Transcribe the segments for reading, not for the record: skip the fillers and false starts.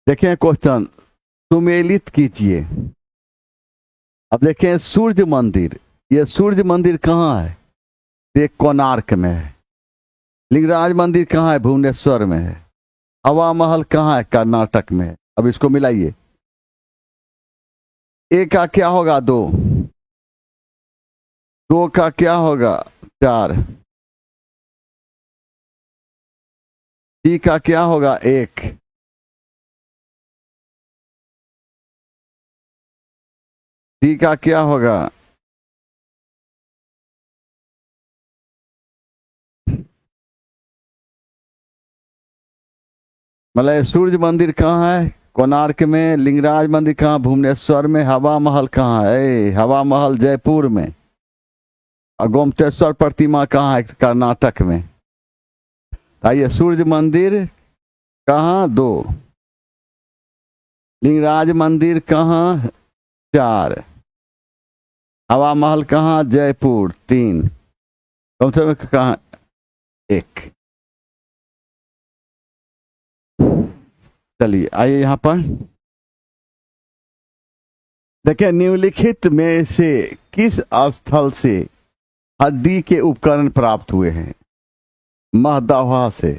देखें क्वेश्चन, सुमेलित कीजिए। अब देखें सूर्य मंदिर, ये सूर्य मंदिर कहाँ है? ये कोणार्क में है। लिंगराज मंदिर कहाँ है? भुवनेश्वर में है। हवा महल कहाँ है? कर्नाटक में है। अब इसको मिलाइए, एक का क्या होगा? दो, दो का क्या होगा? चार, टी का क्या होगा? एक, टी का क्या होगा? मतलब सूर्य मंदिर कहाँ है? कोणार्क में। लिंगराज मंदिर कहाँ? भुवनेश्वर में। हवा महल कहाँ है? हवा महल जयपुर में। और गोमतेश्वर प्रतिमा कहाँ है? कर्नाटक में। आइए, सूर्य मंदिर कहाँ? दो। लिंगराज मंदिर कहाँ? चार। हवा महल कहाँ? जयपुर। तीन। गोमतेश्वर कहाँ? एक। चलिए आइए यहां पर देखिए, निम्नलिखित में से किस स्थल से हड्डी के उपकरण प्राप्त हुए हैं? महदवा से।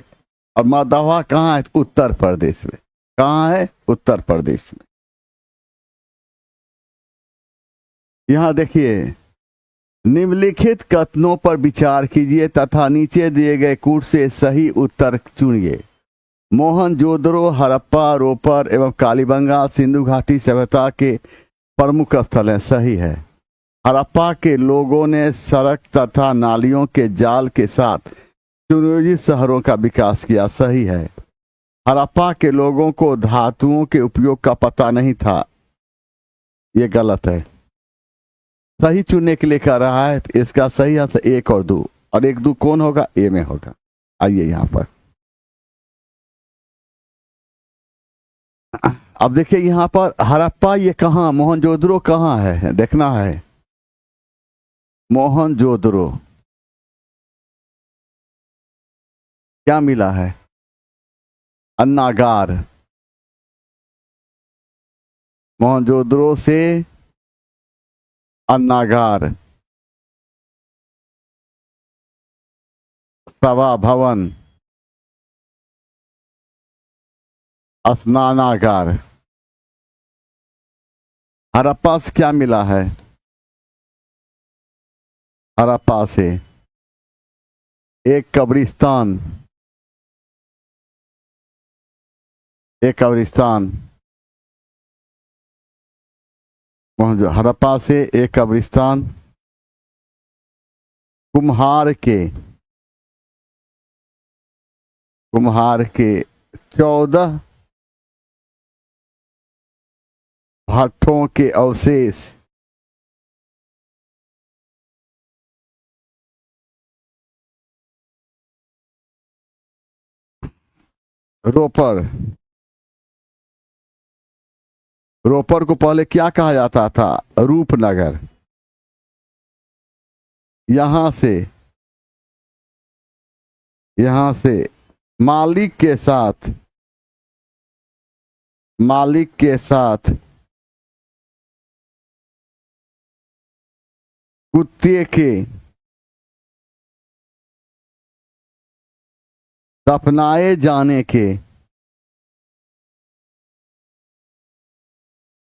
और महदवा कहाँ है? उत्तर प्रदेश में। कहाँ है? उत्तर प्रदेश में। यहां देखिए, निम्नलिखित कथनों पर विचार कीजिए तथा नीचे दिए गए कूट से सही उत्तर चुनिए। मोहनजोदड़ो, हड़प्पा, रोपर एवं कालीबंगा सिंधु घाटी सभ्यता के प्रमुख स्थल हैं। सही है। हड़प्पा के लोगों ने सड़क तथा नालियों के जाल के साथ सुनियोजित शहरों का विकास किया। सही है। हड़प्पा के लोगों को धातुओं के उपयोग का पता नहीं था। ये गलत है। सही चुनने के लिए कह रहा है, तो इसका सही आंसर एक और दो, और एक दो कौन होगा? ए में होगा। आइए यहां पर अब देखिए, यहां पर हड़प्पा ये कहाँ, मोहनजोदड़ो कहाँ है देखना है। मोहनजोदड़ो क्या मिला है? अन्नागार। मोहनजोदड़ो से अन्नागार। सभा भवन, स्नानागार। हड़प्पा से क्या मिला है? हड़प्पा से एक कब्रिस्तान, एक कब्रिस्तान। हड़प्पा से एक कब्रिस्तान। कुम्हार के 14 भट्ठों के अवशेष। रोपर, रोपर को पहले क्या कहा जाता था? रूपनगर। यहां से, यहां से मालिक के साथ, मालिक के साथ कुत्ते के दफनाए जाने के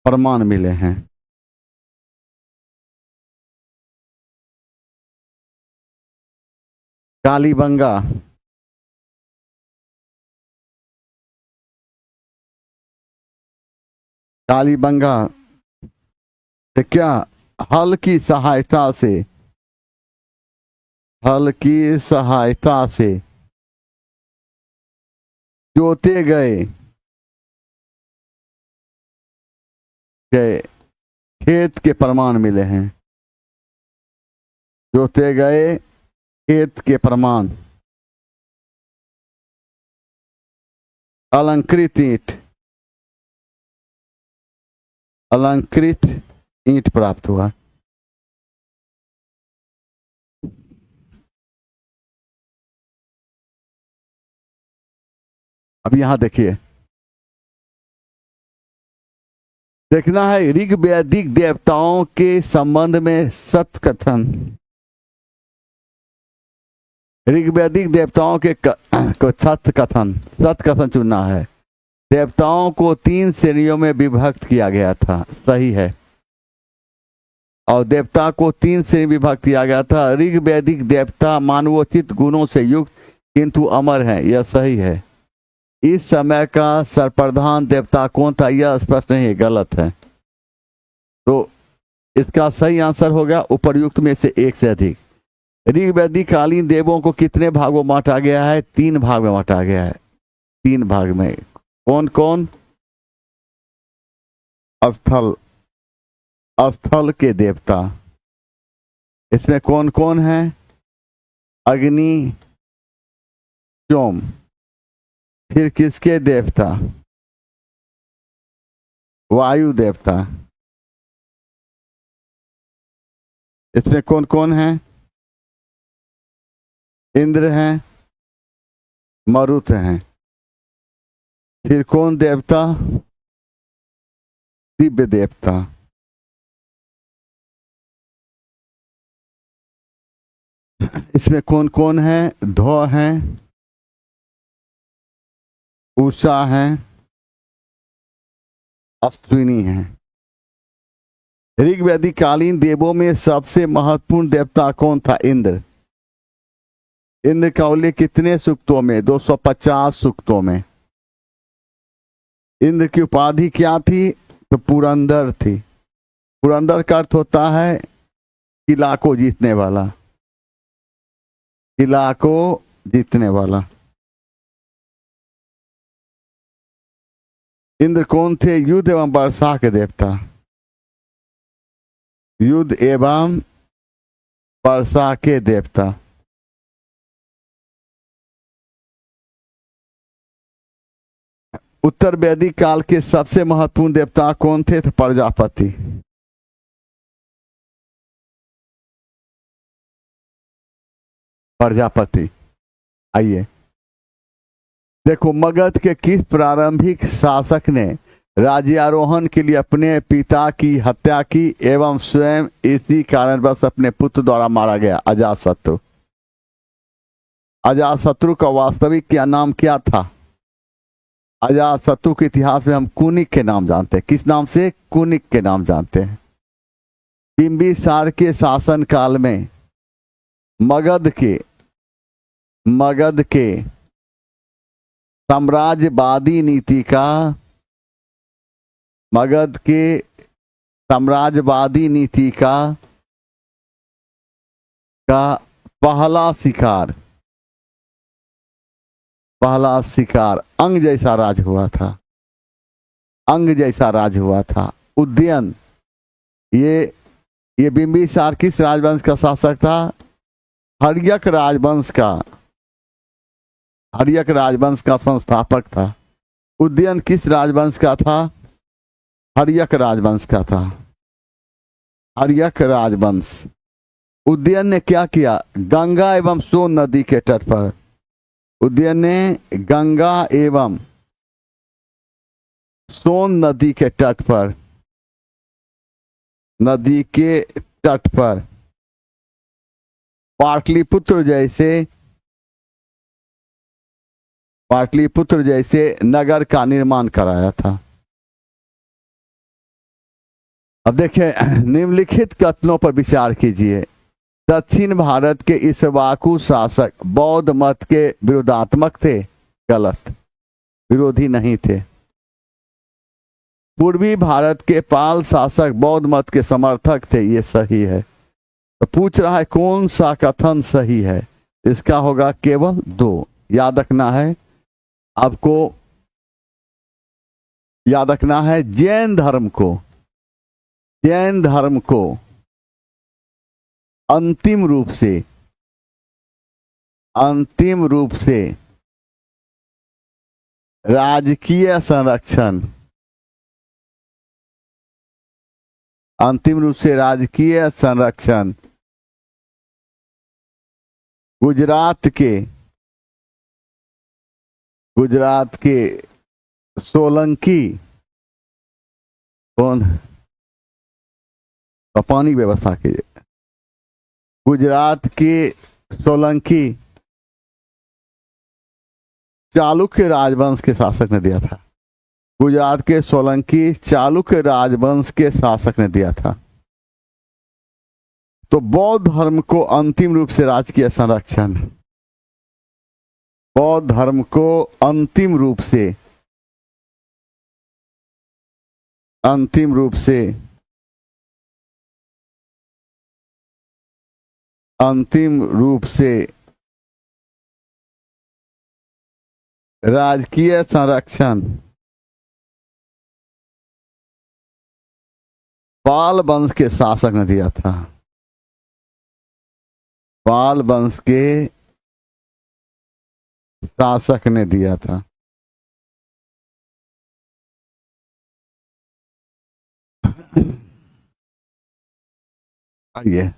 प्रमाण मिले हैं। कालीबंगा, कालीबंगा से क्या हल की सहायता से, हल की सहायता से जोते गए के खेत के प्रमाण मिले हैं। जोते गए खेत के प्रमाण। अलंकृत ईंट, अलंकृत ईंट प्राप्त हुआ। अब यहां देखिए, देखना है ऋग वैदिक देवताओं के संबंध में सत कथन। ऋग्वैदिक देवताओं के सत कथन चुनना है। देवताओं को 3 श्रेणियों में विभक्त किया गया था, सही है। और देवता को 3 श्रेणी विभक्त किया गया था। ऋग्वैदिक देवता मानवोचित गुणों से युक्त किंतु अमर हैं, यह सही है। इस समय का सर्वप्रधान देवता कौन था, यह स्पष्ट नहीं है, गलत है। तो इसका सही आंसर होगा उपर्युक्त में से एक से अधिक। ऋग्वैदिक कालीन देवों को कितने भागों में बांटा गया है? 3 भाग में बांटा गया है। 3 भाग में। कौन कौन? स्थल के देवता, इसमें कौन कौन है? अग्नि, सोम। फिर किसके देवता? वायु देवता। इसमें कौन कौन है? इंद्र हैं, मरुत हैं। फिर कौन देवता? दिव्य देवता। इसमें कौन कौन है? ध्व हैं, उषा हैं, अश्विनी हैं। ऋग्वैदिक कालीन देवों में सबसे महत्वपूर्ण देवता कौन था? इंद्र। इंद्र का उल्लेख कितने सूक्तों में? 250 सूक्तों में। इंद्र की उपाधि क्या थी? तो पुरंदर थी। पुरंदर का अर्थ होता है किला को जीतने वाला, किला को जीतने वाला। इंद्र कौन थे? युद्ध एवं वर्षा के देवता। युद्ध एवं वर्षा के देवता। उत्तर वैदिक काल के सबसे महत्वपूर्ण देवता कौन थे? तो प्रजापति। प्रजापति। आइए देखो, मगध के किस प्रारंभिक शासक ने राज्यारोहण के लिए अपने पिता की हत्या की एवं स्वयं इसी कारणवश अपने पुत्र द्वारा मारा गया? अजातशत्रु। अजातशत्रु का वास्तविक क्या नाम क्या था? अजातशत्रु के इतिहास में हम कुनिक के नाम जानते हैं। किस नाम से? कुनिक के नाम जानते हैं। बिंबिसार के शासन काल में मगध के साम्राज्यवादी नीति का, मगध के साम्राज्यवादी नीति का पहला शिकार अंग जैसा राज हुआ था। अंग जैसा राज हुआ था। उदयन, ये बिंबिसार किस राजवंश का शासक था? हर्यक राजवंश का संस्थापक था। उदयन किस राजवंश का था? हर्यक राजवंश का था। हर्यक राजवंश। उदयन ने क्या किया? गंगा एवं सोन नदी के तट पर, उदयन ने गंगा एवं सोन नदी के तट पर पाटलिपुत्र जैसे नगर का निर्माण कराया था। अब देखिए, निम्नलिखित कथनों पर विचार कीजिए। दक्षिण भारत के इक्ष्वाकु शासक बौद्ध मत के विरोधात्मक थे? गलत, विरोधी नहीं थे। पूर्वी भारत के पाल शासक बौद्ध मत के समर्थक थे? ये सही है। तो पूछ रहा है कौन सा कथन सही है? इसका होगा केवल 2। याद रखना है, आपको याद रखना है, जैन धर्म को अंतिम रूप से राजकीय संरक्षण गुजरात के सोलंकी कौन? तो पानी व्यवस्था कीजिए। गुजरात के सोलंकी चालुक्य राजवंश के शासक ने दिया था। गुजरात के सोलंकी चालुक्य राजवंश के शासक ने दिया था। तो बौद्ध धर्म को अंतिम रूप से राजकीय संरक्षण, बौद्ध धर्म को अंतिम रूप से राजकीय संरक्षण पाल वंश के शासक ने दिया था। पाल वंश के शासक ने दिया था। आइए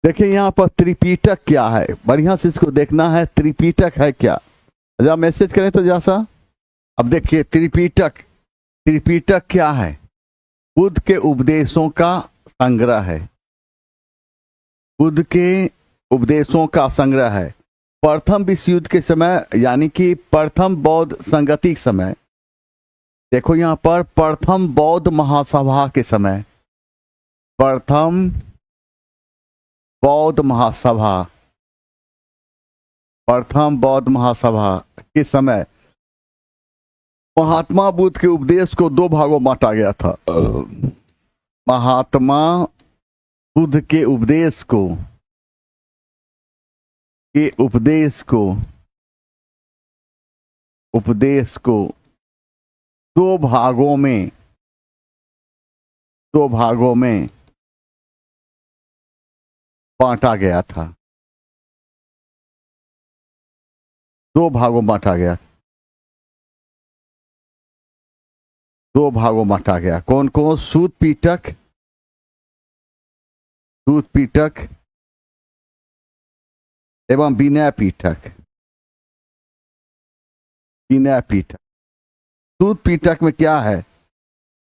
देखिए यहां पर त्रिपिटक क्या है, बढ़िया से इसको देखना है। त्रिपिटक है क्या, जरा मैसेज करें तो जैसा। अब देखिए त्रिपिटक क्या है? बुद्ध के उपदेशों का संग्रह है। बुद्ध के उपदेशों का संग्रह है। प्रथम विश्व युद्ध के समय, यानी कि प्रथम बौद्ध संगति समय, देखो यहां पर प्रथम बौद्ध महासभा के समय, प्रथम बौद्ध महासभा के समय महात्मा बुद्ध के उपदेश को दो भागों में बांटा गया था। महात्मा बुद्ध के उपदेश को दो भागों में बांटा गया था। दो भागों में बांटा गया। कौन कौन? सूत पीटक एवं विनय पीटक। सूत पीटक में क्या है?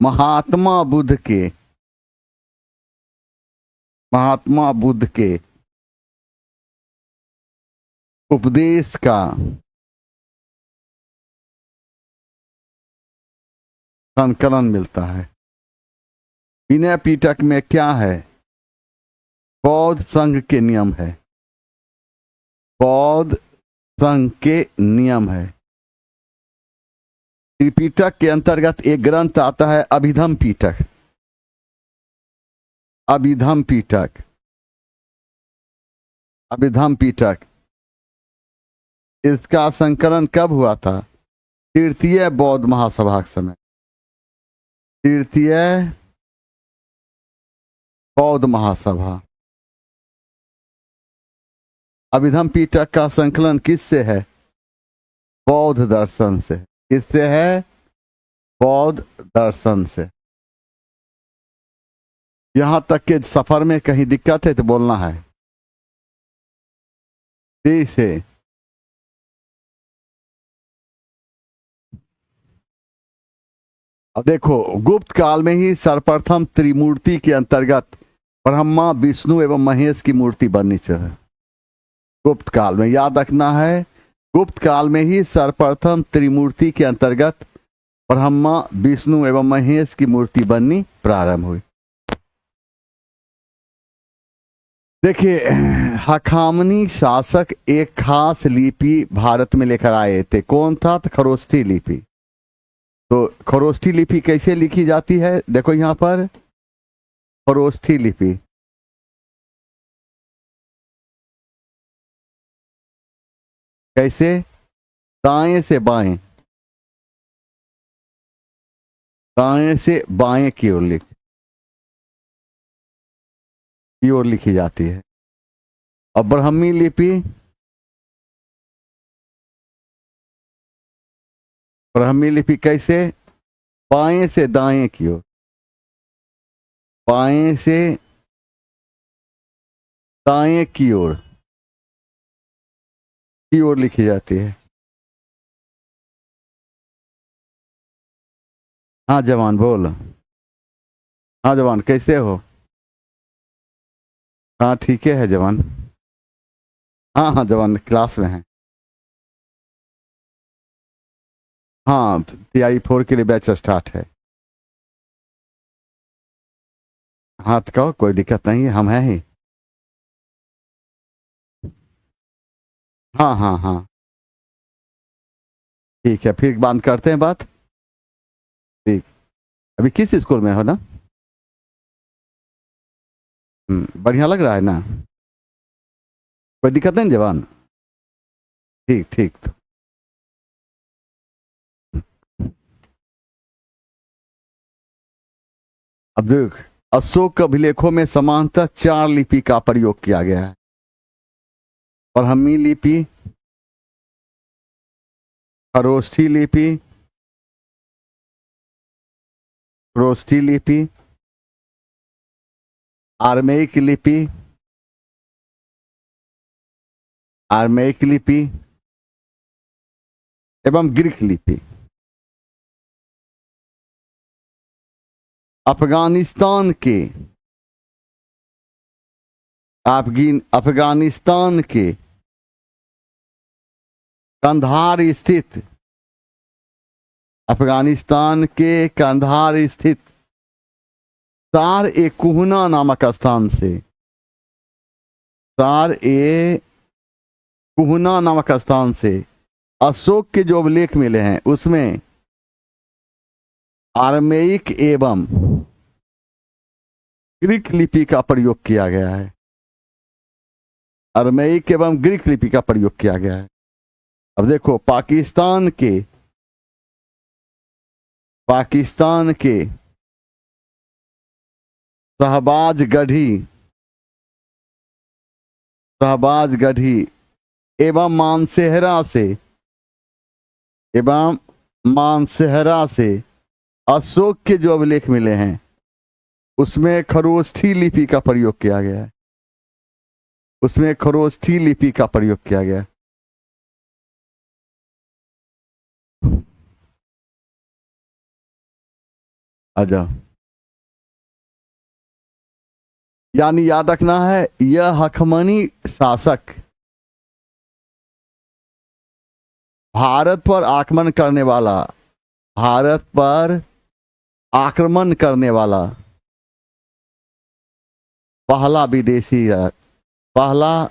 महात्मा बुद्ध के उपदेश का संकलन मिलता है। विनय पीटक में क्या है? बौद्ध संघ के नियम है। त्रिपिटक के अंतर्गत एक ग्रंथ आता है अभिधम पीटक। इसका संकलन कब हुआ था? तृतीय बौद्ध महासभा के समय। तृतीय बौद्ध महासभा। अभिधम पीटक का संकलन किससे है? बौद्ध दर्शन से। किससे है? बौद्ध दर्शन से। यहां तक के सफर में कहीं दिक्कत है तो बोलना है। ठीक से अब देखो, गुप्त काल में ही सर्वप्रथम त्रिमूर्ति के अंतर्गत ब्रह्मा, विष्णु एवं महेश की मूर्ति बननी चाहिए। गुप्त काल में, याद रखना है, गुप्त काल में ही सर्वप्रथम त्रिमूर्ति के अंतर्गत ब्रह्मा, विष्णु एवं महेश की मूर्ति बननी प्रारंभ हुई। देखिए, हखामनी शासक एक खास लिपि भारत में लेकर आए थे। कौन था? तो खरोष्ठी लिपि। तो खरोष्ठी लिपि कैसे लिखी जाती है? देखो यहां पर खरोष्ठी लिपि कैसे? दाएं से बाएं, दाएं से बाएं की ओर लिखी जाती है। और ब्राह्मी लिपि कैसे? बाएं से दाएं की ओर, बाएं से दाएं की ओर लिखी जाती है। हाँ जवान बोल। हाँ जवान कैसे हो? हाँ ठीक है जवान। हाँ हाँ जवान क्लास में है। हाँ TI 4 के लिए बैच स्टार्ट है। हाँ तो कहो, कोई दिक्कत नहीं है, हम हैं ही। हाँ हाँ हाँ ठीक है, फिर बात करते हैं बात। ठीक। अभी किस स्कूल में हो ना? बढ़िया लग रहा है ना? कोई दिक्कत नहीं जवान? ठीक ठीक। अब देख, अशोक अभिलेखों में समानतः 4 लिपि का प्रयोग किया गया है। ब्राह्मी लिपि, खरोष्ठी लिपि, खरोष्ठी लिपि, आर्मेयिक लिपि, आर्मेयिक लिपि एवं ग्रीक लिपि। अफगानिस्तान के अफगानिस्तान के कंधार स्थित अफगानिस्तान के कंधार स्थित सार ए कुहना नामक स्थान से सार ए कुहना नामक स्थान से अशोक के जो अभिलेख मिले हैं उसमें आर्मेयिक एवं ग्रीक लिपि का प्रयोग किया गया है। आर्मेयिक एवं ग्रीक लिपि का प्रयोग किया गया है। अब देखो, पाकिस्तान के शहबाज गढ़ी एवं मानसेहरा से अशोक के जो अभिलेख मिले हैं उसमें खरोष्ठी लिपि का प्रयोग किया गया है। उसमें खरोष्ठी लिपि का प्रयोग किया गया। आजा, यानी याद रखना है, यह हकमनी शासक भारत पर आक्रमण करने वाला पहला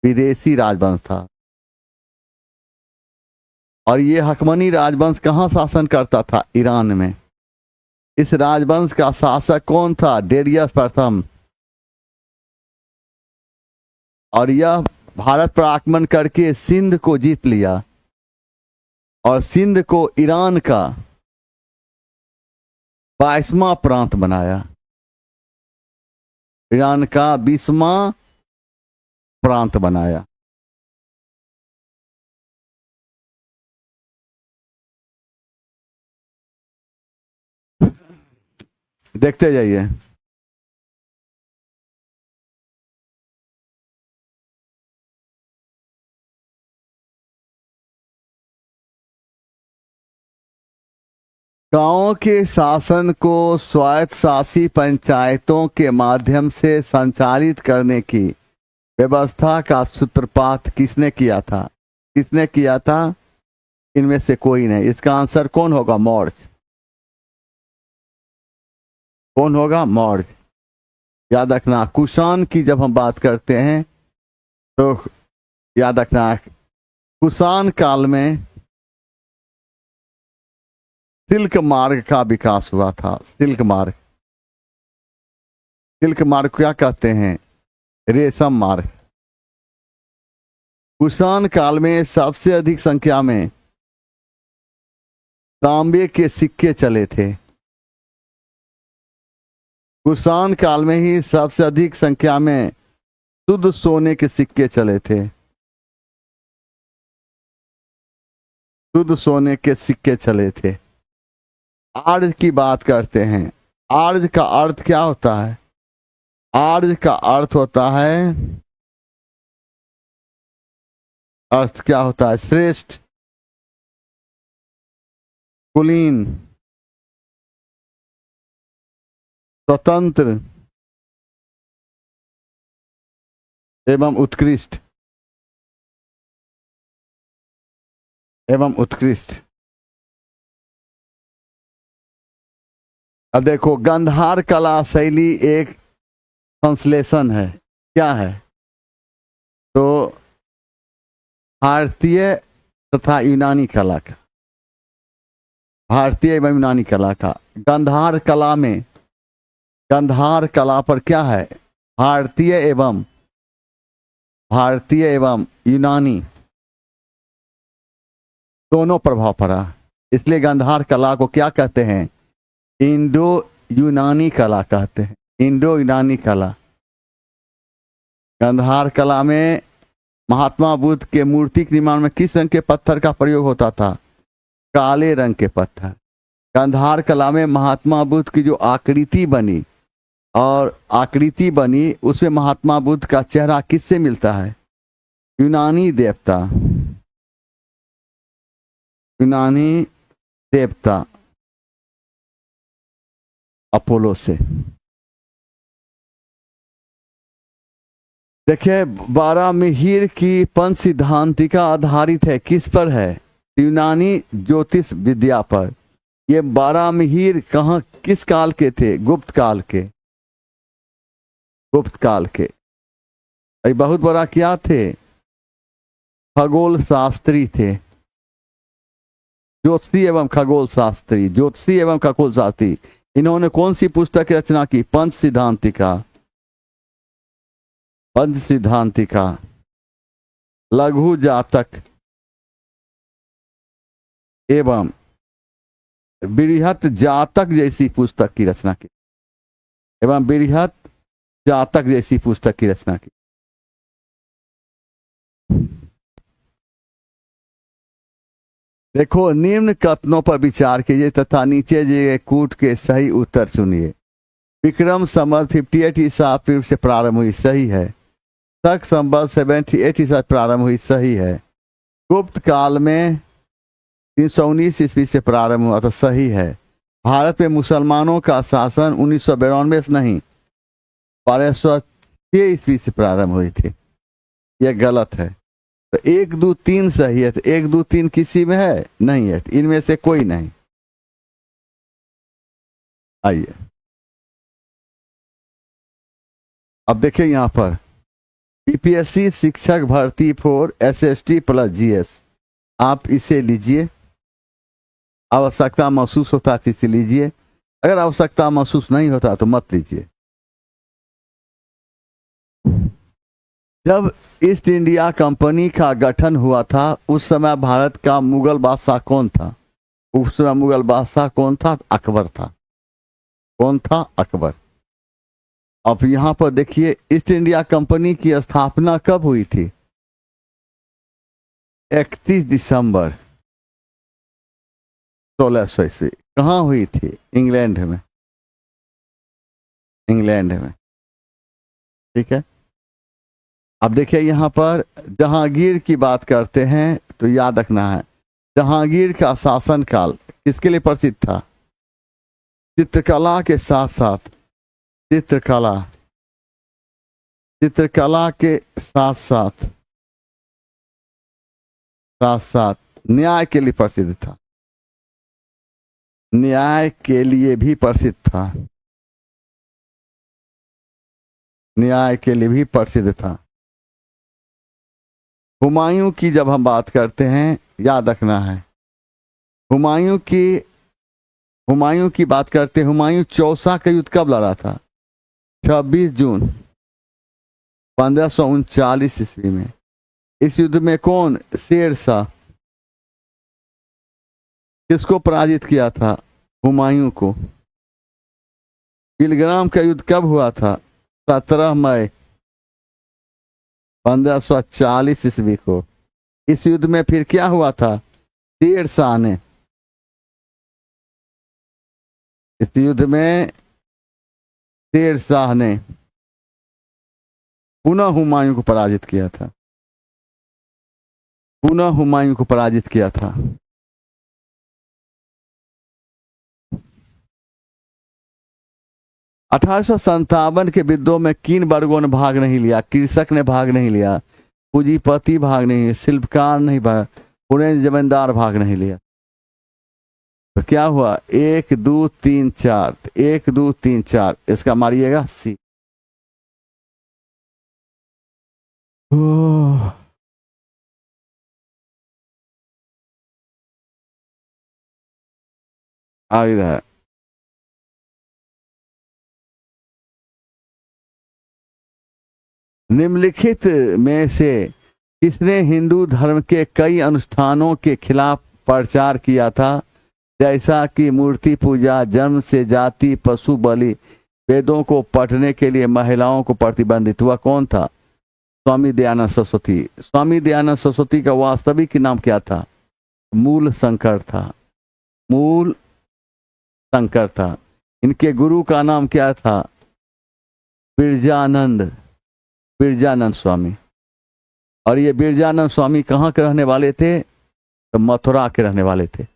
विदेशी राजवंश था। और ये हकमनी राजवंश कहाँ शासन करता था? ईरान में। इस राजवंश का शासक कौन था? डेरियस प्रथम। और यह भारत पर आक्रमण करके सिंध को जीत लिया और सिंध को ईरान का 22वां प्रांत बनाया। ईरान का 20वां प्रांत बनाया। देखते जाइए। गांवों के शासन को स्वायत्तशासी पंचायतों के माध्यम से संचालित करने की व्यवस्था का सूत्रपात किसने किया था? किसने किया था? इनमें से कोई नहीं। इसका आंसर कौन होगा? मौर्य। कौन होगा? मौर्य। याद रखना, कुषाण की जब हम बात करते हैं तो याद रखना, कुषाण काल में सिल्क मार्ग का विकास हुआ था। सिल्क मार्ग क्या कहते हैं? रेशम मार्ग। कुषाण काल में सबसे अधिक संख्या में तांबे के सिक्के चले थे। कुषाण काल में ही सबसे अधिक संख्या में शुद्ध सोने के सिक्के चले थे। शुद्ध सोने के सिक्के चले थे। आर्य की बात करते हैं। आर्य का अर्थ क्या होता है? आर्य का अर्थ होता है, अर्थ क्या होता है? श्रेष्ठ, कुलीन, स्वतंत्र एवं उत्कृष्ट अब देखो, गांधार कला शैली एक संश्लेषण है। क्या है? तो भारतीय तथा यूनानी कला का, भारतीय एवं यूनानी कला का। गांधार कला में, गांधार कला पर क्या है? भारतीय एवं यूनानी दोनों प्रभाव पड़ा। इसलिए गांधार कला को क्या कहते हैं? इंडो यूनानी कला कहते हैं। इंडो यूनानी कला। गांधार कला में महात्मा बुद्ध के मूर्ति के निर्माण में किस रंग के पत्थर का प्रयोग होता था? काले रंग के पत्थर। गांधार कला में महात्मा बुद्ध की जो आकृति बनी उसमें महात्मा बुद्ध का चेहरा किससे मिलता है? यूनानी देवता अपोलो से। देखिए, बारामिहिर की पंच सिद्धांतिका आधारित है। किस पर है? यूनानी ज्योतिष विद्या पर। ये बारामिहिर कहाँ, किस काल के थे? गुप्त काल के। बहुत बड़ा क्या थे? खगोल शास्त्री थे। ज्योतिषी एवं खगोल शास्त्री। इन्होंने कौन सी पुस्तक की रचना की? पंच सिद्धांतिका, लघु जातक एवं बृहत जातक जैसी पुस्तक की रचना की। देखो, निम्न कथनों पर विचार कीजिए तथा नीचे दिए गए कूट के सही उत्तर चुनिए। विक्रम संवत 58 ईसा पूर्व से प्रारंभ हुई, सही है। शक संवत 78 ईसा प्रारंभ हुई, सही है। गुप्त काल में 319 ईस्वी से प्रारंभ हुआ, तो सही है। भारत में मुसलमानों का शासन 1992 से नहीं, 1206 ईस्वी से प्रारंभ हुई थी। यह गलत है। तो 1, 2, 3 सही है। तो 1, 2, 3 किसी में है? नहीं है। तो इनमें से कोई नहीं। आइए अब देखिए, यहां पर बीपीएससी शिक्षक भर्ती फॉर एसएसटी प्लस जीएस, आप इसे लीजिए। आवश्यकता महसूस होता है तो इसे लीजिए, अगर आवश्यकता महसूस नहीं होता तो मत लीजिए। जब ईस्ट इंडिया कंपनी का गठन हुआ था उस समय भारत का मुगल बादशाह कौन था? उस समय मुगल बादशाह कौन था? अकबर था। कौन था? अकबर। अब यहां पर देखिए, ईस्ट इंडिया कंपनी की स्थापना कब हुई थी? 31 दिसंबर 1600 ईस्वी। कहाँ हुई थी? इंग्लैंड में। ठीक है। अब देखिए, यहां पर जहांगीर की बात करते हैं तो याद रखना है, जहांगीर का शासनकाल किसके लिए प्रसिद्ध था? चित्रकला के साथ साथ न्याय के लिए प्रसिद्ध था। न्याय के लिए भी प्रसिद्ध था। हुमायूं की जब हम बात करते हैं, याद रखना है, हुमायूं की बात करते हैं। हुमायूं चौसा का युद्ध कब लड़ा था? 26 जून 1539 ईस्वी में। इस युद्ध में कौन? शेर शाह। किसको पराजित किया था? हुमायूं को। बिलग्राम का युद्ध कब हुआ था? 17 मई 1540 ईस्वी को। इस युद्ध में फिर क्या हुआ था? शेर शाह ने, इस युद्ध में शेर शाह ने पुनः हुमायूं को पराजित किया था। 1857 के विद्रोह में किन वर्गों ने भाग नहीं लिया? कृषक ने भाग नहीं लिया, पूंजीपति भाग नहीं लिया, शिल्पकार नहीं भाग, पुणे जमींदार भाग नहीं लिया। तो क्या हुआ? 1 2 3 4, 1 2 3 4, इसका मारिएगा सी। इधर निम्नलिखित में से किसने हिंदू धर्म के कई अनुष्ठानों के खिलाफ प्रचार किया था, जैसा कि मूर्ति पूजा, जन्म से जाति, पशु बलि, वेदों को पढ़ने के लिए महिलाओं को प्रतिबंधित हुआ? कौन था? स्वामी दयानंद सरस्वती। स्वामी दयानंद सरस्वती का वास्तविक नाम क्या था? मूल शंकर था। मूल शंकर था। इनके गुरु का नाम क्या था? बिरजानंद, बिरजानंद स्वामी। और ये बिरजानंद स्वामी कहाँ के रहने वाले थे? तो मथुरा के रहने वाले थे।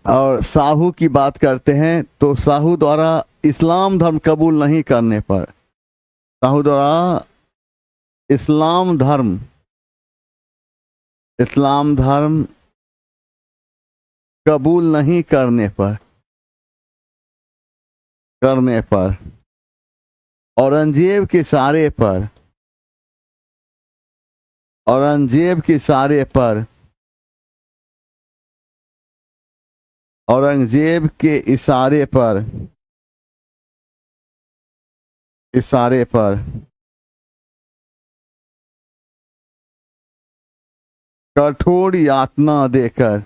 और साहू की बात करते हैं तो साहू द्वारा इस्लाम धर्म कबूल नहीं करने पर, साहू द्वारा इस्लाम धर्म कबूल नहीं करने पर औरंगजेब के इशारे पर औरंगजेब के इशारे पर कठोर यातना देकर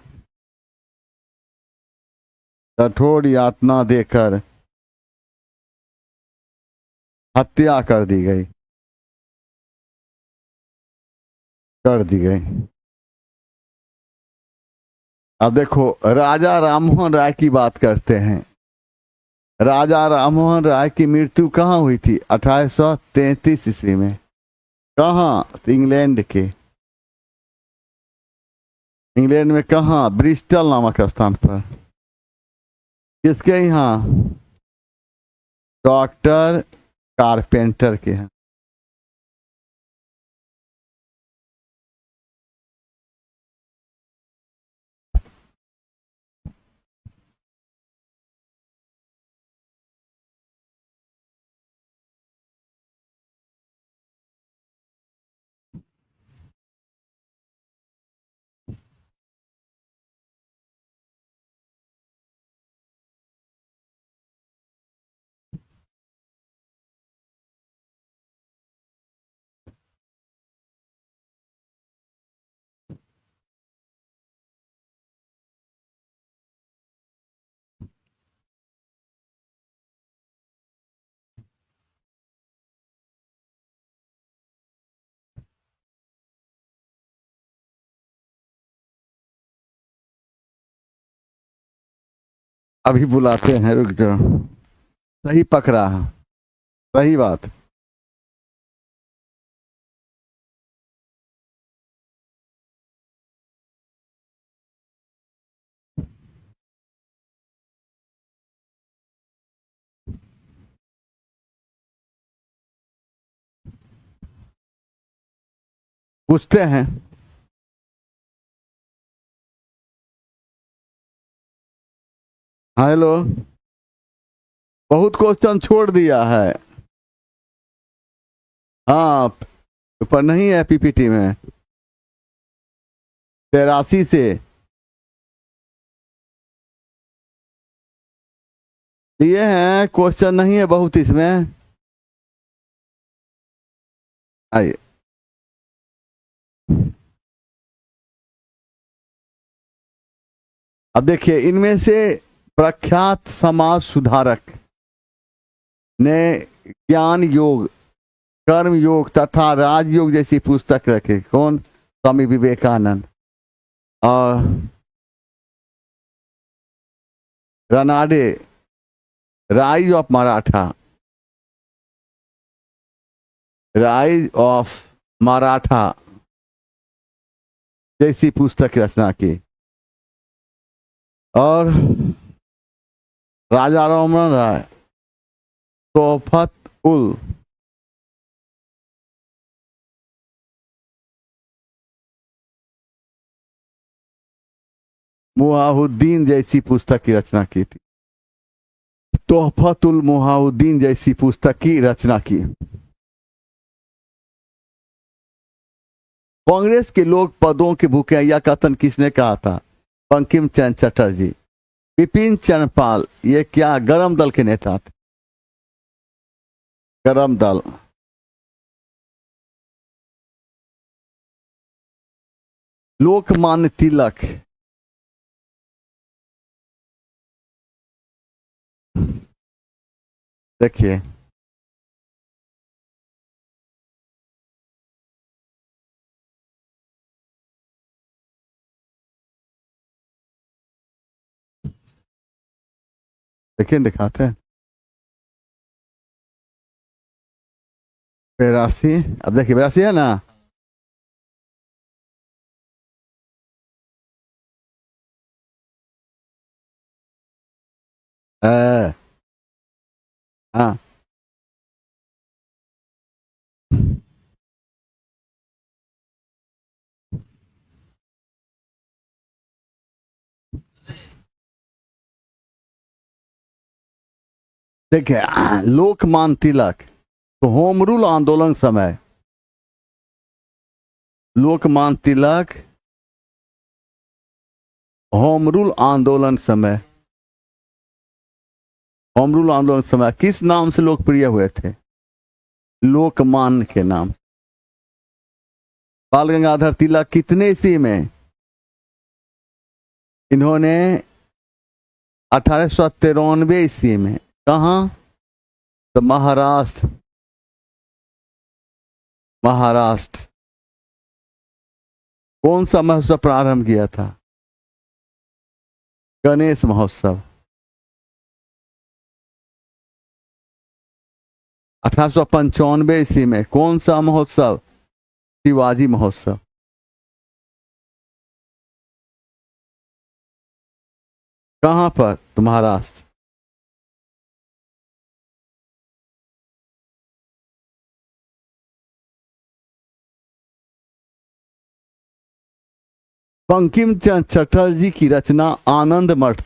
हत्या कर दी गई। अब देखो, राजा राममोहन राय की बात करते हैं। राजा राममोहन राय की मृत्यु कहाँ हुई थी? 1833 ईस्वी में। कहाँ? इंग्लैंड में कहाँ? ब्रिस्टल नामक स्थान पर। किसके यहाँ? डॉक्टर कारपेंटर के यहाँ। अभी बुलाते हैं, रुक जाओ। सही पकड़ा है, सही बात। पूछते हैं। हेलो, बहुत क्वेश्चन छोड़ दिया है। हाँ, पर नहीं है पीपीटी में। 83 से लिए हैं, क्वेश्चन नहीं है बहुत इसमें। आइए, अब देखिए, इनमें से प्रख्यात समाज सुधारक ने ज्ञान योग, कर्म योग तथा राजयोग जैसी पुस्तक रखे। कौन? स्वामी विवेकानंद। और रनाडे, राइज ऑफ मराठा जैसी पुस्तक रचना की। और राजा राममोहन राय तोहफत उल मुआहुद्दीन जैसी पुस्तक की रचना की थी। तोहफतुल मुआहुद्दीन जैसी पुस्तक की रचना की। कांग्रेस के लोग पदों के भूखे हैं, यह कथन किसने कहा था? बंकिम चंद्र चटर्जी। बिपिन चंद्र पाल, ये क्या गरम दल के नेता थे? गरम दल। लोकमान्य तिलक, देखिए देखिए दिखाते हैं। 82, अब देखिए 82 है ना। हाँ, देखिए लोकमान्य तिलक तो होम रूल आंदोलन समय, लोकमान्य तिलक होम रूल आंदोलन समय, होम रूल आंदोलन समय किस नाम से लोकप्रिय हुए थे? लोकमान्य के नाम। बाल गंगाधर तिलक कितने ईस्वी में? इन्होंने 1893 ईस्वी में। कहा? तो महाराष्ट्र, महाराष्ट्र। कौन सा महोत्सव प्रारंभ किया था? गणेश महोत्सव। 1895 ईस्वी में कौन सा महोत्सव? शिवाजी महोत्सव। कहां पर? तो महाराष्ट्र। बंकिम चंद्र चटर्जी की रचना आनंद मठ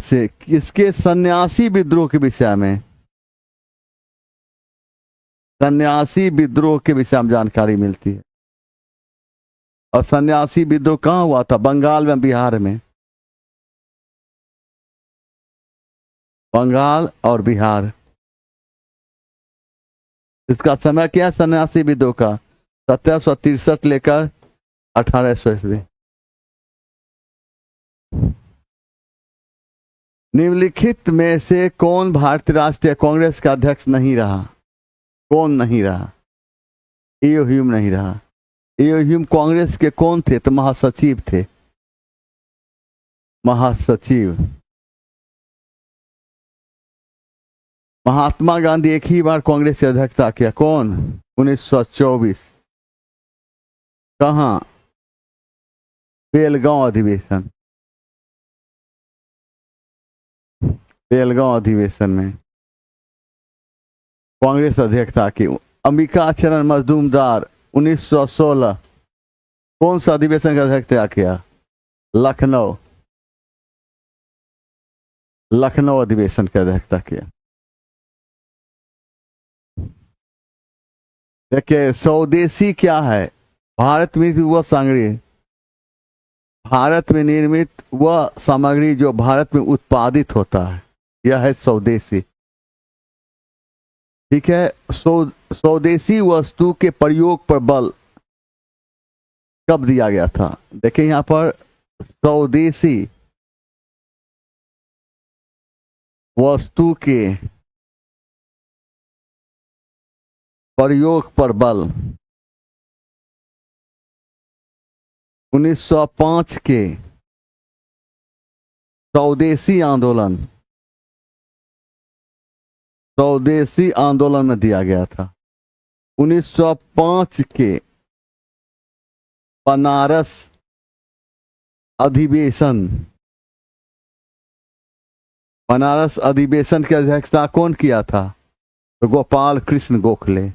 से किसके सन्यासी विद्रोह के विषय में, सन्यासी विद्रोह के विषय में जानकारी मिलती है। और सन्यासी विद्रोह कहां हुआ था? बंगाल में, बिहार में। बंगाल और बिहार। इसका समय क्या है सन्यासी विद्रोह का? 1763 लेकर 1800 ईस्वी। निम्नलिखित में से कौन भारतीय राष्ट्रीय कांग्रेस का अध्यक्ष नहीं रहा? कौन नहीं रहा? ईओ ह्यूम नहीं रहा। ईओ ह्यूम कांग्रेस के कौन थे? तो महासचिव थे, महासचिव। महात्मा गांधी एक ही बार कांग्रेस की अध्यक्षता किया। कौन? 1924। कहां? बेलगांव अधिवेशन, बेलगांव अधिवेशन में कांग्रेस अध्यक्षता की। अंबिका चरण मजदूमदार 1916 कौन सा अधिवेशन का अध्यक्षता किया? लखनऊ, लखनऊ अधिवेशन का अध्यक्षता किया। देखिए स्वदेशी क्या है? भारत में वह सामग्री, भारत में निर्मित वह सामग्री जो भारत में उत्पादित होता है, यह है स्वदेशी। ठीक है। स्वदेशी वस्तु के प्रयोग पर बल कब दिया गया था? देखिए यहां पर स्वदेशी वस्तु के प्रयोग पर बल 1905 के स्वदेशी आंदोलन, स्वदेशी आंदोलन में दिया गया था। 1905 के बनारस अधिवेशन बनारस अधिवेशन की अध्यक्षता कौन किया था? तो गोपाल कृष्ण गोखले।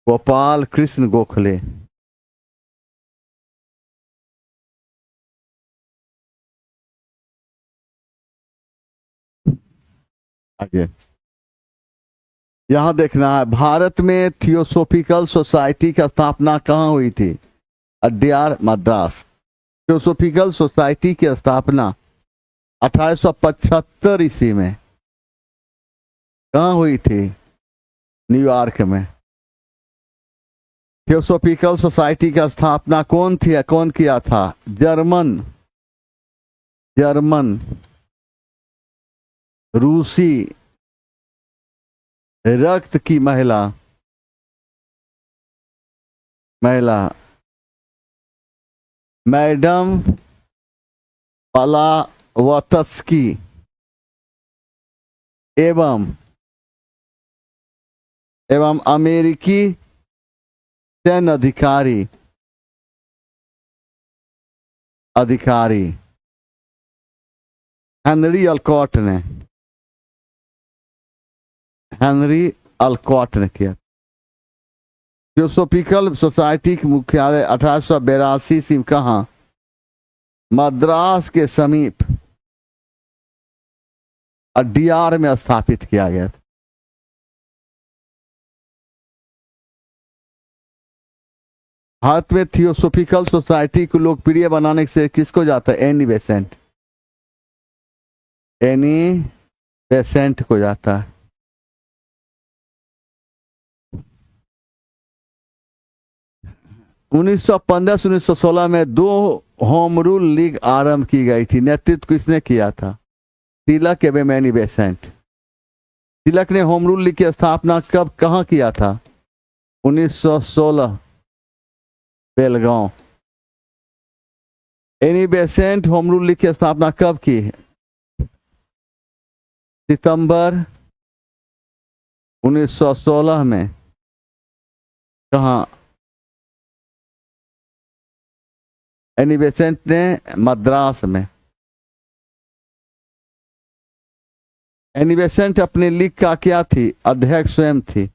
गोपाल कृष्ण गोखले। आगे यहां देखना है, भारत में थियोसोफिकल सोसाइटी की स्थापना कहाँ हुई थी? अड्यार, मद्रास। थियोसोफिकल सोसाइटी की स्थापना 1875 ईस्वी में कहाँ हुई थी? न्यूयॉर्क में। थियोसोफिकल सोसाइटी की स्थापना कौन किया था? जर्मन रूसी रक्त की महिला मैडम ब्लावत्स्की एवं अमेरिकी सैन्य अधिकारी हेनरी अल्कॉट ने किया। थियोसोफिकल सोसाइटी की मुख्यालय 1882 ईस्वी में कहाँ? मद्रास के समीप अड्यार में स्थापित किया गया था। भारत में थियोसोफिकल सोसाइटी को लोकप्रिय बनाने से किसको जाता है? एनी बेसेंट को जाता है। उन्नीस सौ 1916 में 2 होम रूल लीग आरंभ की गई थी। नेतृत्व किसने किया था? तिलक एवं एनी बेसेंट। तिलक ने होम रूल लीग की स्थापना कब कहाँ किया था? 1916 Belgaum. Annie Besant home rule league की स्थापना कब की? सितंबर 1916 में। कहाँ? एनी बेसेंट ने मद्रास में। एनी बेसेंट अपने लीग का क्या थी? अध्यक्ष स्वयं थी।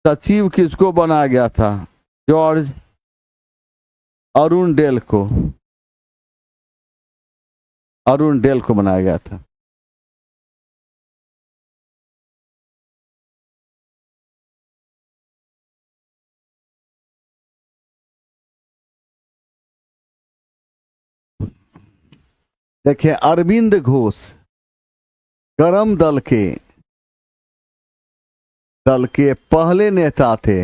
सचिव किसको बनाया गया था? जॉर्ज अरुणडेल को बनाया गया था। देखिए, अरविंद घोष करम दल के पहले नेता थे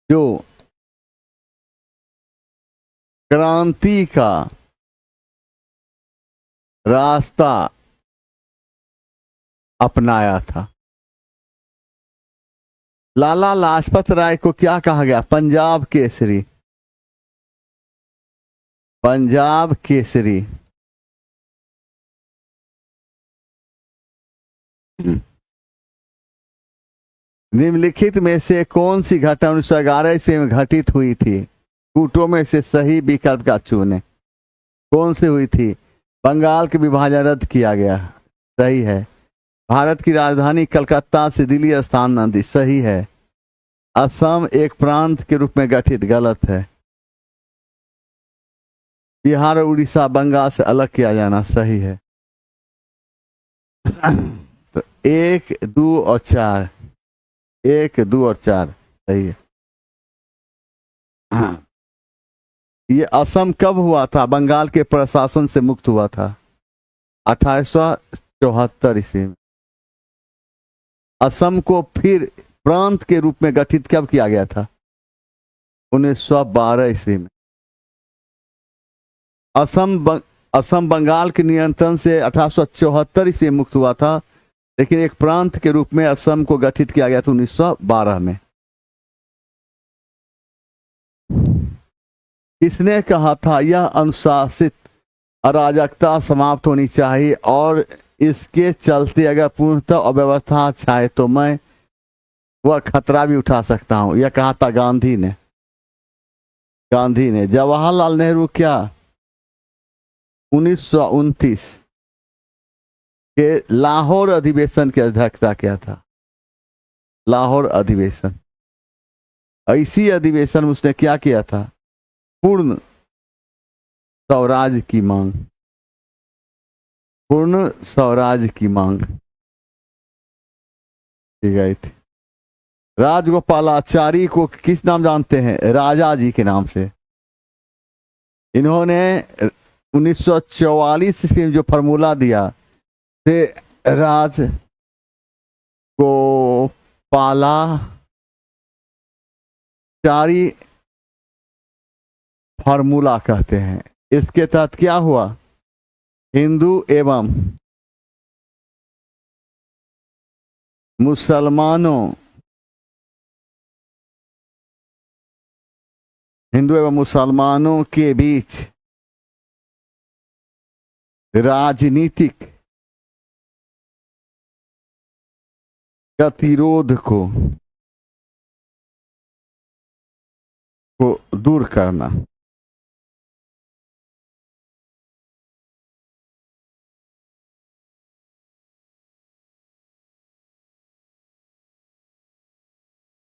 जो क्रांति का रास्ता अपनाया था। लाला लाजपत राय को क्या कहा गया? पंजाब केसरी। निम्नलिखित में से कौन सी घटना 1911 ईस्वी में घटित हुई थी? कूटों में से सही विकल्प का चुने। कौन सी हुई थी? बंगाल के विभाजन रद्द किया गया, सही है। भारत की राजधानी कलकत्ता से दिल्ली स्थानांतरित, सही है। असम एक प्रांत के रूप में गठित, गलत है। बिहार और उड़ीसा बंगाल से अलग किया जाना, सही है। तो 1, 2 और 4, 1, 2 और 4 सही है। ये असम कब हुआ था? बंगाल के प्रशासन से मुक्त हुआ था 1874 ईस्वी में। असम को फिर प्रांत के रूप में गठित कब किया गया था? 1912 ईस्वी में। असम बंगाल के नियंत्रण से 1874 ईस्वी में मुक्त हुआ था, लेकिन एक प्रांत के रूप में असम को गठित किया गया था 1912 में। इसने कहा था यह अनुशासित अराजकता समाप्त होनी चाहिए और इसके चलते अगर पूर्णतः अव्यवस्था छाए तो मैं वह खतरा भी उठा सकता हूं, यह कहा था गांधी ने। गांधी ने। जवाहरलाल नेहरू क्या 1929 के लाहौर अधिवेशन की अध्यक्षता किया था। लाहौर अधिवेशन, इसी अधिवेशन में उसने क्या किया था? पूर्ण स्वराज की मांग, पूर्ण स्वराज की मांग की गई थी। राजगोपालाचारी को किस नाम जानते हैं? राजा जी के नाम से। इन्होंने 1944 में जो फॉर्मूला दिया से राज गोपालाचारी फार्मूला कहते हैं। इसके तहत क्या हुआ? हिंदू एवं मुसलमानों, हिंदू एवं मुसलमानों के बीच राजनीतिक गतिरोध को दूर करना।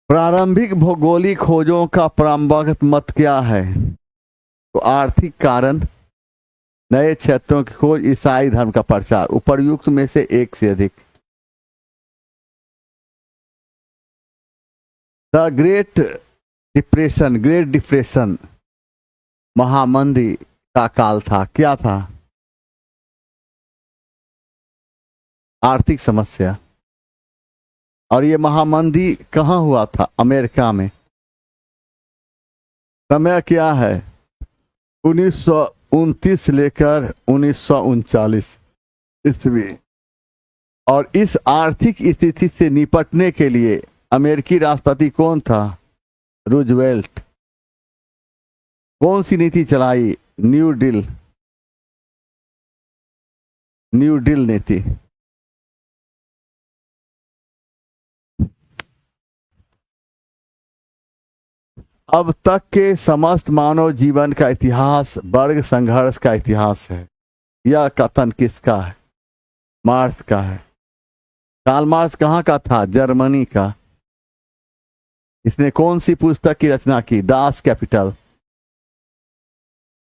प्रारंभिक भौगोलिक खोजों का परंपरागत मत क्या है? तो आर्थिक कारण, नए क्षेत्रों की खोज, ईसाई धर्म का प्रचार। उपर्युक्त में से एक से अधिक। The Great Depression, Great Depression महामंदी का काल था। क्या था? आर्थिक समस्या। और ये महामंदी कहाँ हुआ था? अमेरिका में। समय क्या है? 1929 लेकर 1939 ईस्वी। और इस आर्थिक स्थिति से निपटने के लिए अमेरिकी राष्ट्रपति कौन था? रूजवेल्ट। कौन सी नीति चलाई? न्यू डील, न्यू डील नीति। अब तक के समस्त मानव जीवन का इतिहास वर्ग संघर्ष का इतिहास है। यह कथन किसका है? मार्क्स का है। कार्ल मार्क्स कहाँ का था? जर्मनी का। इसने कौन सी पुस्तक की रचना की? दास कैपिटल,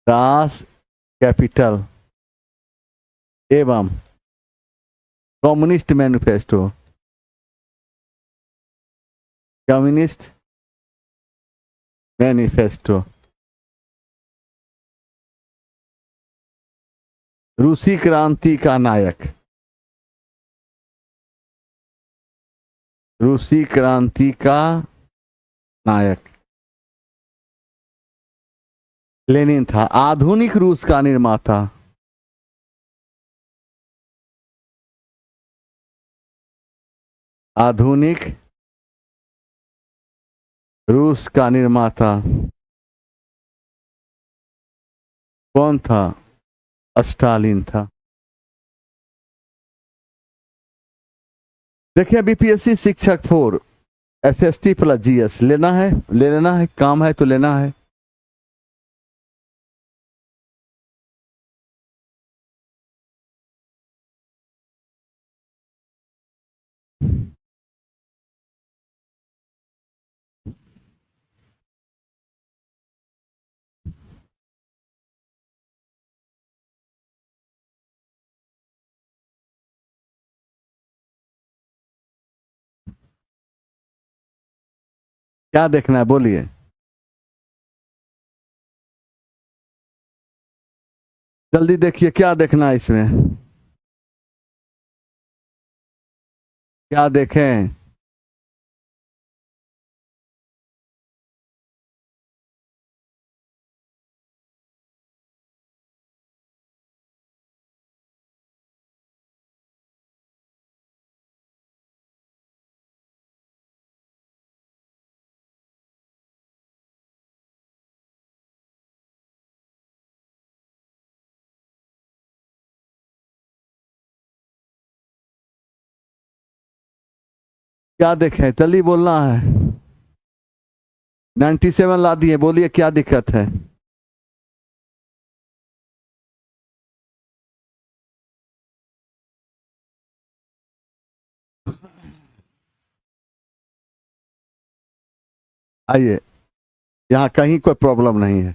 दास कैपिटल एवं कम्युनिस्ट मैनिफेस्टो, कम्युनिस्ट मैनिफेस्टो। रूसी क्रांति का नायक, रूसी क्रांति का नायक लेनिन था। आधुनिक रूस का निर्माता, आधुनिक रूस का निर्माता कौन था? स्टालिन था। देखिए, बीपीएससी शिक्षक 4 एसएसटी प्लस जीएस लेना है, ले लेना है, काम है तो लेना है। क्या देखना है बोलिए? जल्दी देखिए, क्या देखना है इसमें? क्या देखें? क्या देखें? जल्दी बोलना है। 97 ला दिए, बोलिए क्या दिक्कत है। आइए, यहाँ कहीं कोई प्रॉब्लम नहीं है।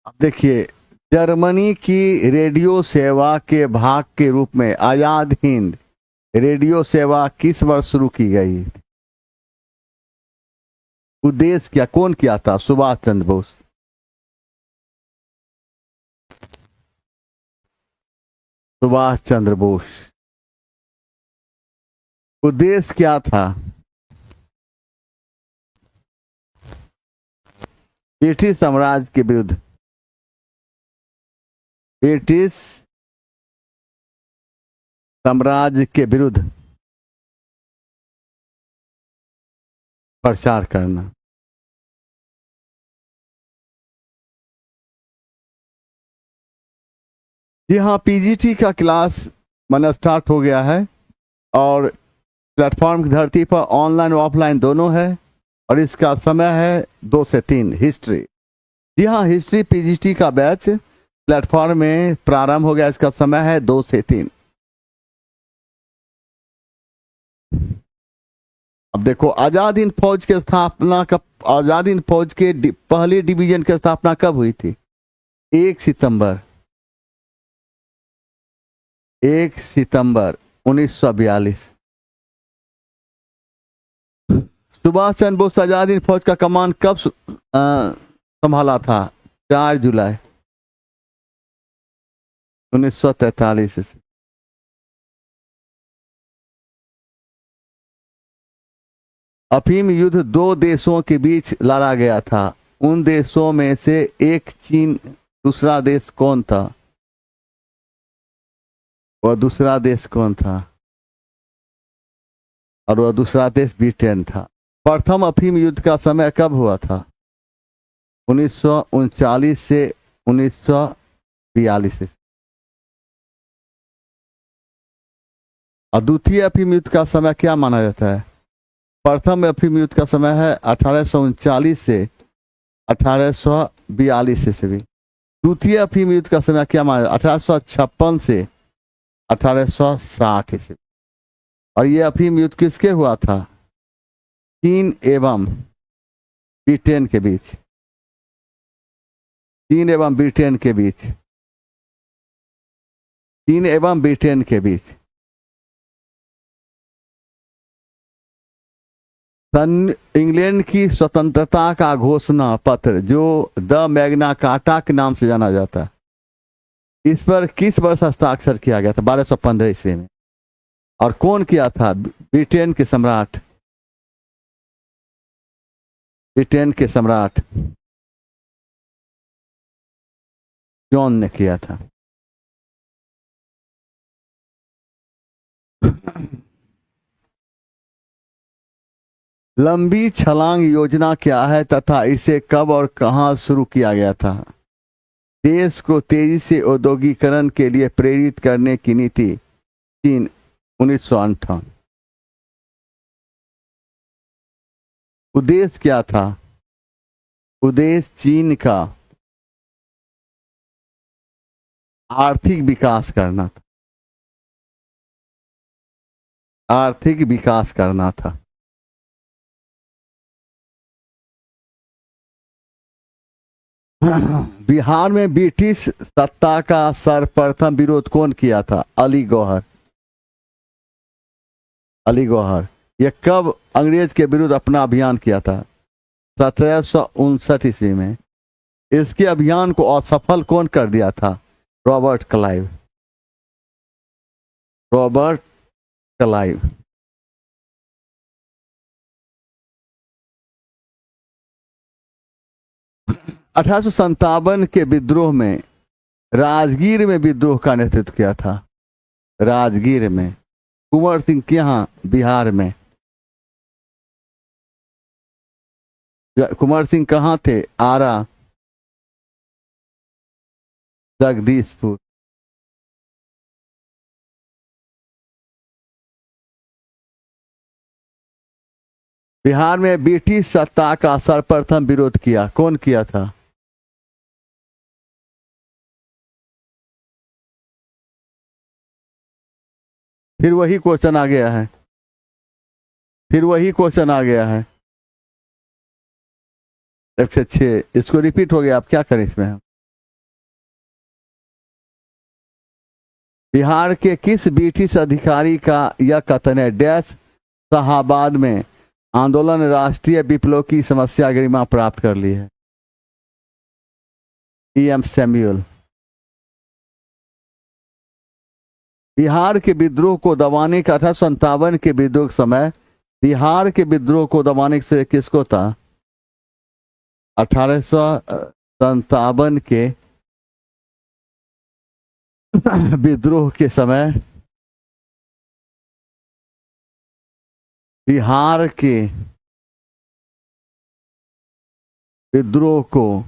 अब देखिए, जर्मनी की रेडियो सेवा के भाग के रूप में आजाद हिंद रेडियो सेवा किस वर्ष शुरू की गई? उद्देश्य क्या, कौन किया था? सुभाष चंद्र बोस। सुभाष चंद्र बोस। उद्देश्य क्या था? ब्रिटिश साम्राज्य के विरुद्ध, ब्रिटिश साम्राज्य के विरुद्ध प्रचार करना। जी हाँ, पीजीटी का क्लास माना स्टार्ट हो गया है और प्लेटफॉर्म की धरती पर ऑनलाइन और ऑफलाइन दोनों है और इसका समय है 2 से 3 हिस्ट्री। जी हाँ, हिस्ट्री पीजीटी का बैच प्लेटफॉर्म में प्रारंभ हो गया, इसका समय है 2 से 3। अब देखो, आजाद हिंद फौज की स्थापना कब, आजाद हिंद फौज के पहले डिवीजन की स्थापना कब हुई थी? 1 सितंबर 1942। सुभाष चंद्र बोस आजाद हिंद फौज का कमान कब संभाला था? 4 जुलाई 1943। अफीम युद्ध 2 देशों के बीच लड़ा गया था, उन देशों में से एक चीन, दूसरा देश कौन था? वह दूसरा देश कौन था? और वह दूसरा देश ब्रिटेन था। प्रथम अफीम युद्ध का समय कब हुआ था? 1939 से 1942। और द्वितीय अफीम युद्ध का समय क्या माना जाता है? प्रथम अफीम युद्ध का समय है 1839 से 1842 ईस्वी। द्वितीय अफीम युद्ध का समय क्या माना? 1856 से 1860 ईस्वी। और यह अफीम युद्ध किसके हुआ था? चीन एवं ब्रिटेन के बीच। चीन एवं ब्रिटेन के बीच। चीन एवं ब्रिटेन के बीच। इंग्लैंड की स्वतंत्रता का घोषणा पत्र, जो द मैग्ना कार्टा के नाम से जाना जाता है, इस पर किस वर्ष हस्ताक्षर किया गया था? 1215 ईस्वी में। और कौन किया था? ब्रिटेन के सम्राट, ब्रिटेन के सम्राट जॉन ने किया था। लंबी छलांग योजना क्या है तथा इसे कब और कहां शुरू किया गया था? देश को तेजी से औद्योगिकरण के लिए प्रेरित करने की नीति, चीन, 1958। उद्देश्य क्या था? उद्देश्य चीन का आर्थिक विकास करना था। आर्थिक विकास करना था। बिहार में ब्रिटिश सत्ता का सर्वप्रथम विरोध कौन किया था? अली गौहर। अली गौहर। यह कब अंग्रेज के विरुद्ध अपना अभियान किया था? 1759 ईस्वी में। इसके अभियान को असफल कौन कर दिया था? Robert Clive. Robert Clive. $1857 के विद्रोह में राजगीर में विद्रोह का नेतृत्व किया था। राजगीर में कुंवर सिंह के यहाँ बिहार में। कुंवर सिंह कहाँ थे? आरा, जगदीशपुर। बिहार में ब्रिटिश सत्ता का सर्वप्रथम विरोध किया, कौन किया था? फिर वही क्वेश्चन आ गया है, फिर वही क्वेश्चन आ गया है। 106 इसको रिपीट हो गया, आप क्या करें इसमें? बिहार के किस ब्रिटिश अधिकारी का यह कथन है? डैश शाहाबाद में आंदोलन राष्ट्रीय विप्लव की समस्या गरिमा प्राप्त कर ली है। E.M. सैमुअल। बिहार के विद्रोह को दबाने का 1857 के विद्रोह के समय बिहार के विद्रोह को दबाने के श्रेय किसको था? 1857 के विद्रोह के समय बिहार के विद्रोह को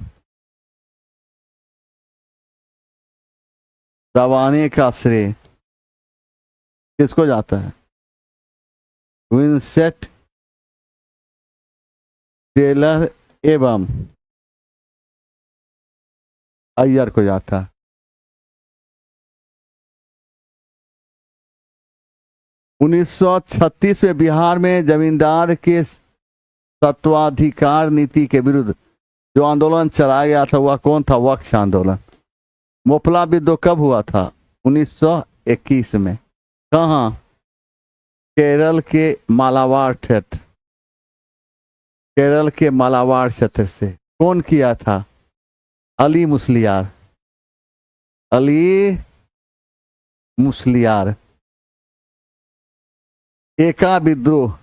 दबाने का श्रेय किसको जाता है? विंसेंट टेलर एवं अय्यर को जाता है। 1936 में बिहार में जमींदार के तत्वाधिकार नीति के विरुद्ध जो आंदोलन चलाया गया था वह कौन था? वक्ष आंदोलन। मोपला विद्रोह कब हुआ था? 1921 में। कहाँ? केरल के मालाबार क्षेत्र, केरल के मालाबार क्षेत्र से। कौन किया था? अली मुस्लियार, अली मुस्लियार। एका विद्रोह,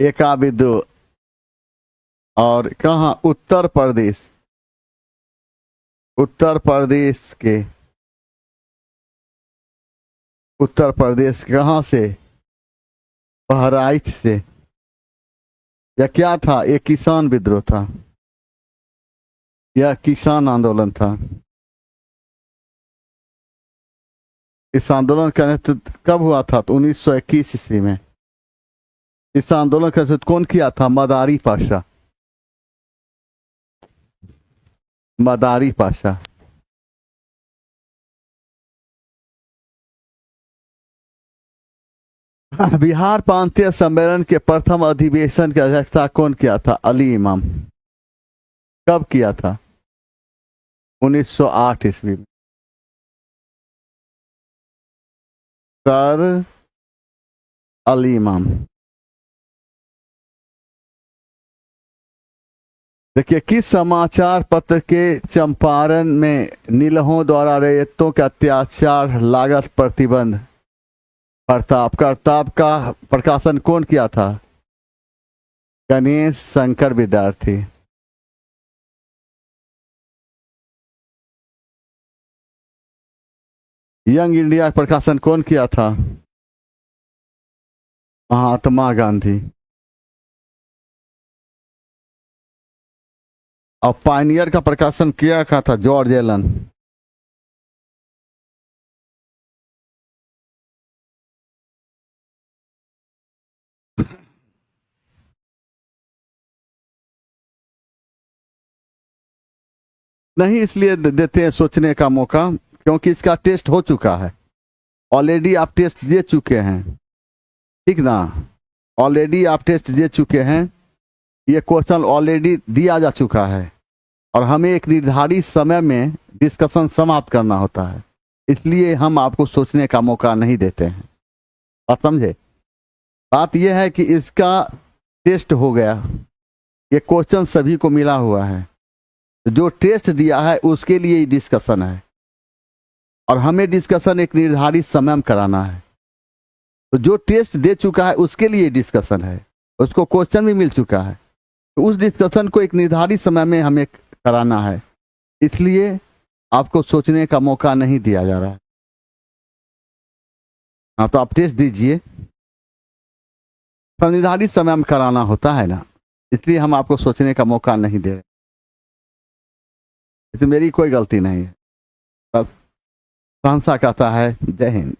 एका विद्रोह और कहाँ? उत्तर प्रदेश, उत्तर प्रदेश के, उत्तर प्रदेश कहाँ से? बहराइच से। यह क्या था? एक किसान विद्रोह था, यह किसान आंदोलन था। इस आंदोलन का नेतृत्व कब हुआ था? तो 1921 ईस्वी में। इस आंदोलन का नेतृत्व कौन किया था? मदारी पाशा, मदारी पाशा। बिहार प्रांतीय सम्मेलन के प्रथम अधिवेशन की अध्यक्षता कौन किया था? अली इमाम। कब किया था? 1908 ईस्वी में। सर अली इमाम। देखिए, किस समाचार पत्र के चंपारण में नीलहों द्वारा रैयतों के अत्याचार लागत प्रतिबंध प्रताप करताब का प्रकाशन कौन किया था? गणेश शंकर विद्यार्थी। यंग इंडिया प्रकाशन कौन किया था? महात्मा गांधी। और पायनियर का प्रकाशन किया था जॉर्ज एलन। नहीं इसलिए देते हैं सोचने का मौका क्योंकि इसका टेस्ट हो चुका है ऑलरेडी, आप टेस्ट दे चुके हैं, ठीक ना? ऑलरेडी आप टेस्ट दे चुके हैं, ये क्वेश्चन ऑलरेडी दिया जा चुका है और हमें एक निर्धारित समय में डिस्कशन समाप्त करना होता है, इसलिए हम आपको सोचने का मौका नहीं देते हैं। बात समझे? बात यह है कि इसका टेस्ट हो गया, ये क्वेश्चन सभी को मिला हुआ है, जो टेस्ट दिया है उसके लिए ही डिस्कशन है और हमें डिस्कशन एक निर्धारित समय में कराना है। तो जो टेस्ट दे चुका है उसके लिए डिस्कशन है, उसको क्वेश्चन भी मिल चुका है, तो उस डिस्कशन को एक निर्धारित समय में हमें कराना है, इसलिए आपको सोचने का मौका नहीं दिया जा रहा है। हाँ, तो आप टेस्ट दीजिए। निर्धारित समय में कराना होता है ना, इसलिए हम आपको सोचने का मौका नहीं दे रहे। इसमें मेरी कोई गलती नहीं है। बस शहंशाह कहता है जय हिंद।